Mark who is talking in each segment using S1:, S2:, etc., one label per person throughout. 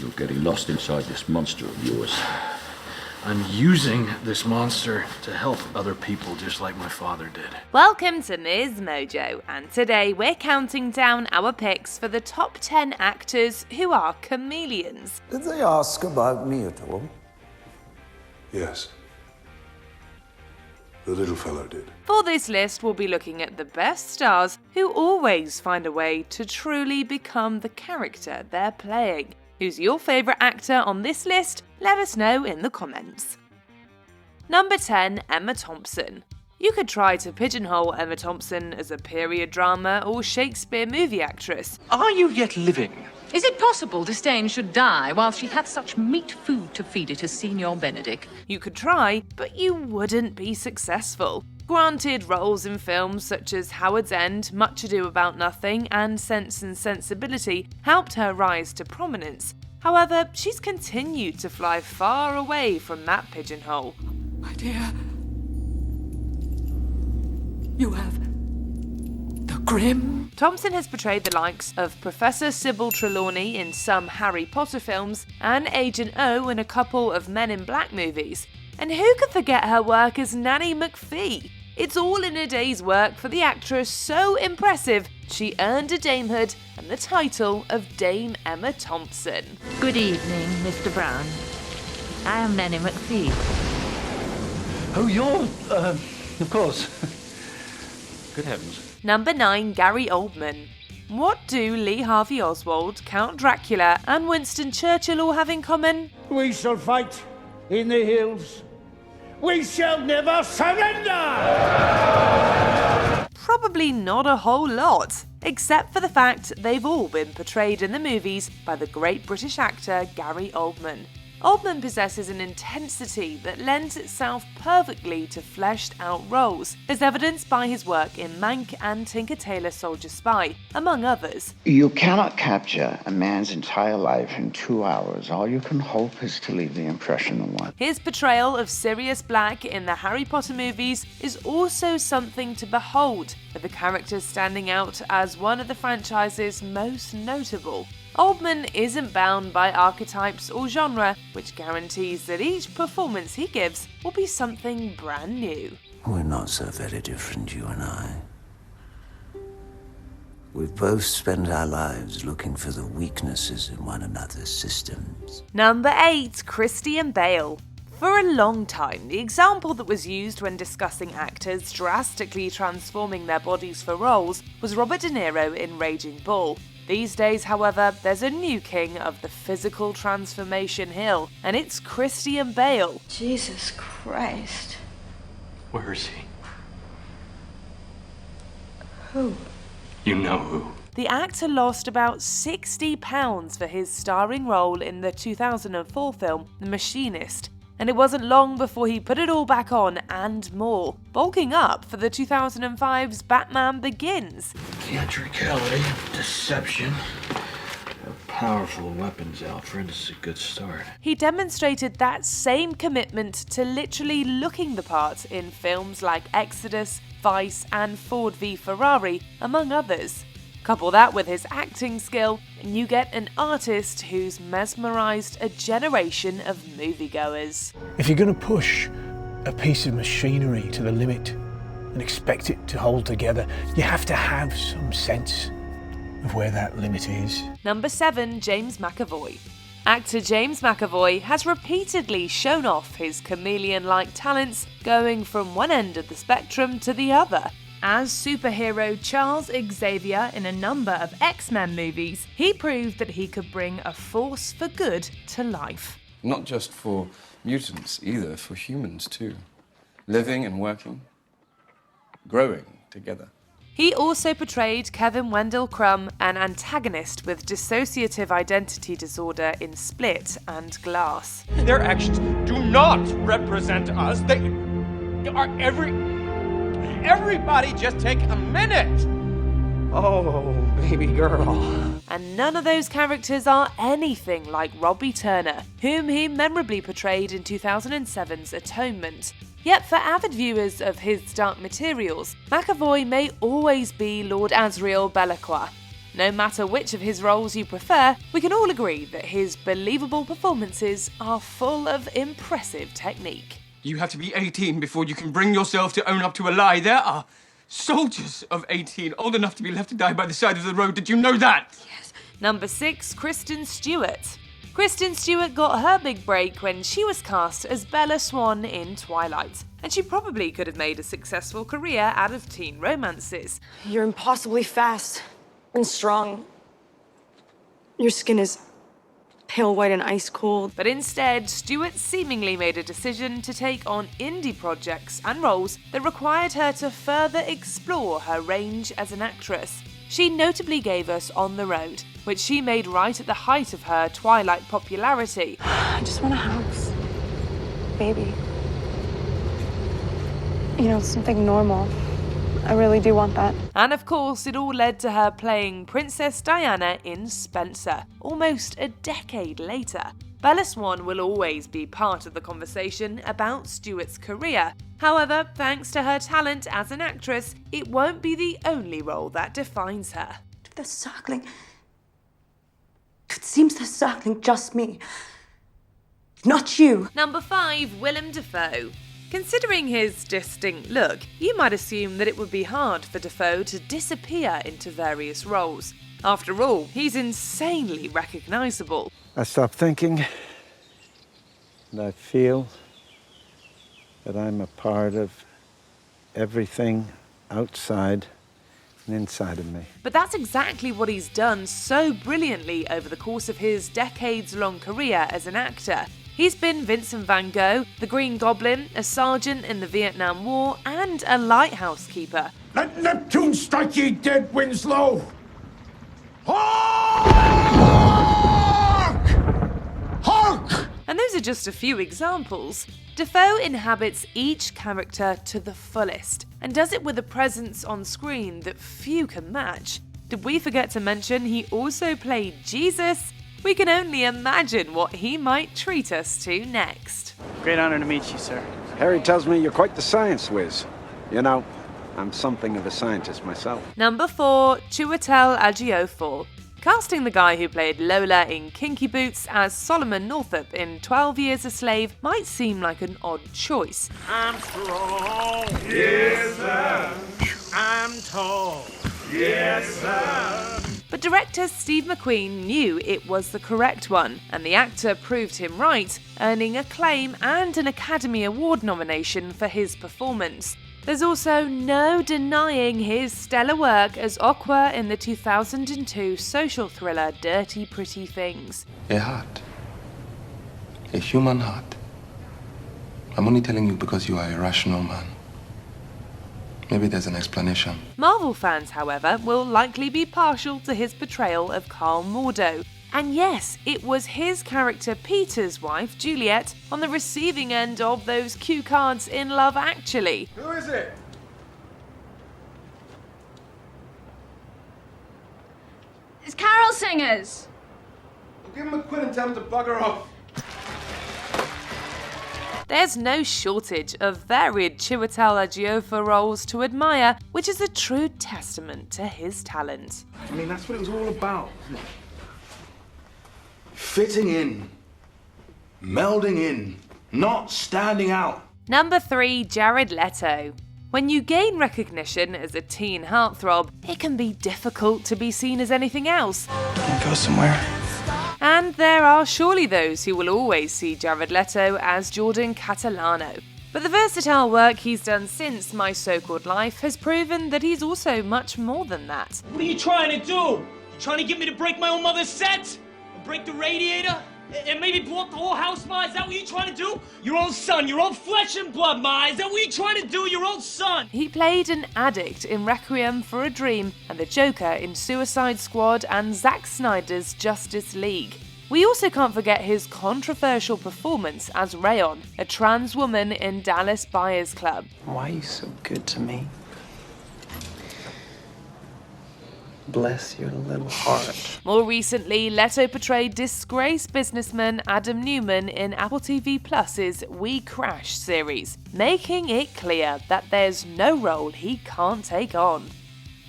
S1: You're getting lost inside this monster of yours.
S2: I'm using this monster to help other people just like my father did.
S3: Welcome to MsMojo, and today we're counting down our picks for the top 10 actors who are chameleons.
S4: Did they ask about me at all?
S5: Yes. The little fellow did.
S3: For this list, we'll be looking at the best stars who always find a way to truly become the character they're playing. Who's your favourite actor on this list? Let us know in the comments. Number 10, Emma Thompson. You could try to pigeonhole Emma Thompson as a period drama or Shakespeare movie actress.
S6: Are you yet living?
S7: Is it possible Disdain should die while she hath such meat food to feed it as Signor Benedict?
S3: You could try, but you wouldn't be successful. Granted, roles in films such as Howard's End, Much Ado About Nothing, and Sense and Sensibility helped her rise to prominence. However, she's continued to fly far away from that pigeonhole.
S7: My dear, you have the grim.
S3: Thompson has portrayed the likes of Professor Sybil Trelawney in some Harry Potter films and Agent O in a couple of Men in Black movies. And who could forget her work as Nanny McPhee? It's all in a day's work for the actress so impressive, she earned a damehood and the title of Dame Emma Thompson.
S8: Good evening, Mr. Brown. I am Nanny McPhee.
S6: Oh, you're, of course. Good heavens.
S3: Number 9, Gary Oldman. What do Lee Harvey Oswald, Count Dracula, and Winston Churchill all have in common?
S9: We shall fight in the hills. We shall never surrender!
S3: Probably not a whole lot, except for the fact they've all been portrayed in the movies by the great British actor Gary Oldman. Oldman possesses an intensity that lends itself perfectly to fleshed-out roles, as evidenced by his work in Mank and Tinker Tailor Soldier Spy, among others.
S10: You cannot capture a man's entire life in 2 hours. All you can hope is to leave the impression of one.
S3: His portrayal of Sirius Black in the Harry Potter movies is also something to behold, with the character standing out as one of the franchise's most notable. Oldman isn't bound by archetypes or genre, which guarantees that each performance he gives will be something brand new.
S4: We're not so very different, you and I. We've both spent our lives looking for the weaknesses in one another's systems.
S3: Number 8, Christian Bale. For a long time, the example that was used when discussing actors drastically transforming their bodies for roles was Robert De Niro in Raging Bull. These days, however, there's a new king of the physical transformation hill, and it's Christian Bale.
S11: Jesus Christ.
S6: Where is he?
S11: Who?
S6: You know who.
S3: The actor lost about 60 pounds for his starring role in the 2004 film The Machinist, and it wasn't long before he put it all back on and more, bulking up for the 2005's Batman Begins.
S2: Theatricality, deception, powerful weapons, Alfred. It's a good start.
S3: He demonstrated that same commitment to literally looking the part in films like Exodus, Vice, and Ford v Ferrari, among others. Couple that with his acting skill, and you get an artist who's mesmerised a generation of moviegoers.
S12: If you're going to push a piece of machinery to the limit and expect it to hold together, you have to have some sense of where that limit is.
S3: Number 7, James McAvoy. Actor James McAvoy has repeatedly shown off his chameleon-like talents, going from one end of the spectrum to the other. As superhero Charles Xavier in a number of X-Men movies, he proved that he could bring a force for good to life.
S13: Not just for mutants either, for humans too. Living and working, growing together.
S3: He also portrayed Kevin Wendell Crumb, an antagonist with dissociative identity disorder in Split and Glass.
S14: Their actions do not represent us. They are Everybody just take a minute! Oh, baby girl.
S3: And none of those characters are anything like Robbie Turner, whom he memorably portrayed in 2007's Atonement. Yet for avid viewers of his Dark Materials, McAvoy may always be Lord Asriel Belacqua. No matter which of his roles you prefer, we can all agree that his believable performances are full of impressive technique.
S14: You have to be 18 before you can bring yourself to own up to a lie. There are soldiers of 18 old enough to be left to die by the side of the road. Did you know that?
S3: Yes. Number 6, Kristen Stewart. Kristen Stewart got her big break when she was cast as Bella Swan in Twilight, and she probably could have made a successful career out of teen romances.
S11: You're impossibly fast and strong. Your skin is pale white and ice cold.
S3: But instead, Stewart seemingly made a decision to take on indie projects and roles that required her to further explore her range as an actress. She notably gave us On the Road, which she made right at the height of her Twilight popularity.
S11: I just want a house. Baby. You know, something normal. I really do want that.
S3: And of course, it all led to her playing Princess Diana in Spencer, almost a decade later. Bella Swan will always be part of the conversation about Stewart's career. However, thanks to her talent as an actress, it won't be the only role that defines her.
S11: They're circling. It seems they're circling just me. Not you.
S3: Number 5, Willem Dafoe. Considering his distinct look, you might assume that it would be hard for Dafoe to disappear into various roles. After all, he's insanely recognisable.
S15: I stop thinking, and I feel that I'm a part of everything outside and inside of me.
S3: But that's exactly what he's done so brilliantly over the course of his decades-long career as an actor. He's been Vincent van Gogh, the Green Goblin, a sergeant in the Vietnam War, and a lighthouse keeper.
S9: Let Neptune strike ye dead, Winslow! Hark!
S3: And those are just a few examples. Dafoe inhabits each character to the fullest, and does it with a presence on screen that few can match. Did we forget to mention he also played Jesus? We can only imagine what he might treat us to next.
S16: Great honor to meet you, sir.
S15: Harry tells me you're quite the science whiz. You know, I'm something of a scientist myself.
S3: Number 4, Chiwetel Ejiofor. Casting the guy who played Lola in Kinky Boots as Solomon Northup in 12 Years a Slave might seem like an odd choice.
S9: I'm strong. Yes, sir. I'm tall. Yes, sir.
S3: But director Steve McQueen knew it was the correct one, and the actor proved him right, earning acclaim and an Academy Award nomination for his performance. There's also no denying his stellar work as Okwa in the 2002 social thriller Dirty Pretty Things.
S17: A heart. A human heart. I'm only telling you because you are a rational man. Maybe there's an explanation.
S3: Marvel fans, however, will likely be partial to his portrayal of Carl Mordo. And yes, it was his character Peter's wife, Juliet, on the receiving end of those cue cards in Love Actually.
S9: Who is it?
S18: It's carol singers.
S6: Well, give him a quid and tell him to bugger off.
S3: There's no shortage of varied Chiwetel Ejiofor roles to admire, which is a true testament to his talent.
S6: I mean, that's what it was all about, isn't it? Fitting in. Melding in. Not standing out.
S3: Number 3, Jared Leto. When you gain recognition as a teen heartthrob, it can be difficult to be seen as anything else.
S16: Can I go somewhere?
S3: And there are surely those who will always see Jared Leto as Jordan Catalano. But the versatile work he's done since My So-Called Life has proven that he's also much more than that.
S19: What are you trying to do? You trying to get me to break my own mother's set? Or break the radiator? And maybe blow up the whole house, Ma? Is that what you're trying to do? Your own son, your own flesh and blood, Ma? Is that what you're trying to do? Your own son?
S3: He played an addict in Requiem for a Dream and the Joker in Suicide Squad and Zack Snyder's Justice League. We also can't forget his controversial performance as Rayon, a trans woman in Dallas Buyers Club.
S16: Why are you so good to me? Bless your little heart.
S3: More recently, Leto portrayed disgraced businessman Adam Newman in Apple TV Plus's We Crash series, making it clear that there's no role he can't take on.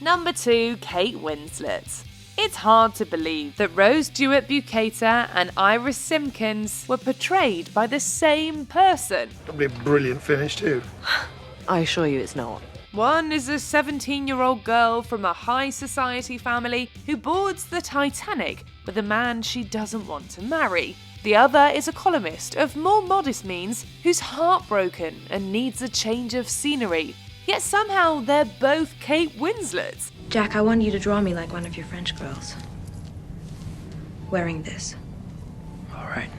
S3: Number 2, Kate Winslet. It's hard to believe that Rose Stewart-Bukater and Iris Simpkins were portrayed by the same person.
S9: Probably a brilliant finish too.
S8: I assure you it's not.
S3: One is a 17-year-old girl from a high society family who boards the Titanic with a man she doesn't want to marry. The other is a columnist of more modest means who's heartbroken and needs a change of scenery. Yet somehow they're both Kate Winslets.
S11: Jack, I want you to draw me like one of your French girls. Wearing this.
S16: All right.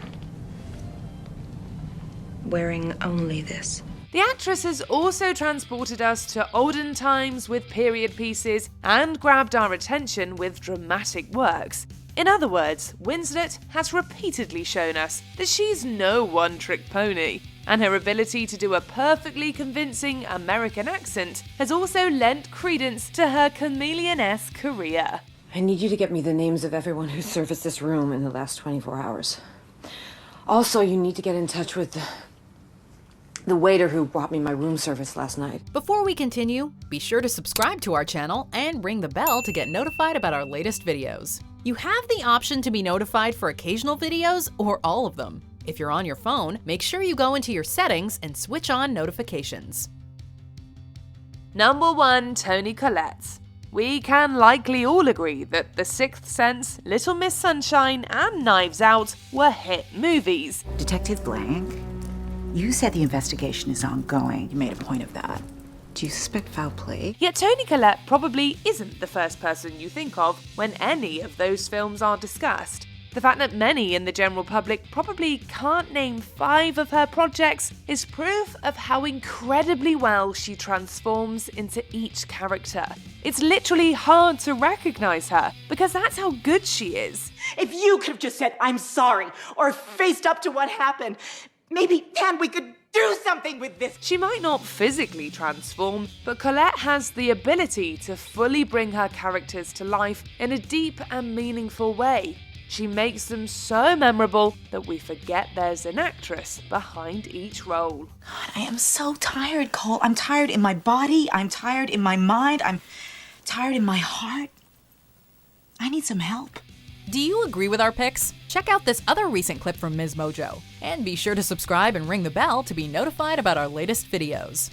S11: Wearing only this.
S3: The actress has also transported us to olden times with period pieces and grabbed our attention with dramatic works. In other words, Winslet has repeatedly shown us that she's no one-trick pony, and her ability to do a perfectly convincing American accent has also lent credence to her chameleon-esque career.
S11: I need you to get me the names of everyone who serviced this room in the last 24 hours. Also, you need to get in touch with the waiter who brought me my room service last night.
S20: Before we continue, be sure to subscribe to our channel and ring the bell to get notified about our latest videos. You have the option to be notified for occasional videos or all of them. If you're on your phone, make sure you go into your settings and switch on notifications.
S3: Number 1, Toni Collette. We can likely all agree that The Sixth Sense, Little Miss Sunshine, and Knives Out were hit movies.
S21: Detective Blank, you said the investigation is ongoing. You made a point of that. Do you suspect foul play?
S3: Yet Toni Collette probably isn't the first person you think of when any of those films are discussed. The fact that many in the general public probably can't name 5 of her projects is proof of how incredibly well she transforms into each character. It's literally hard to recognize her because that's how good she is.
S22: If you could have just said, "I'm sorry," or faced up to what happened, maybe then we could do something with this.
S3: She might not physically transform, but Collette has the ability to fully bring her characters to life in a deep and meaningful way. She makes them so memorable that we forget there's an actress behind each role.
S21: God, I am so tired, Cole. I'm tired in my body. I'm tired in my mind. I'm tired in my heart. I need some help.
S20: Do you agree with our picks? Check out this other recent clip from MsMojo. And be sure to subscribe and ring the bell to be notified about our latest videos.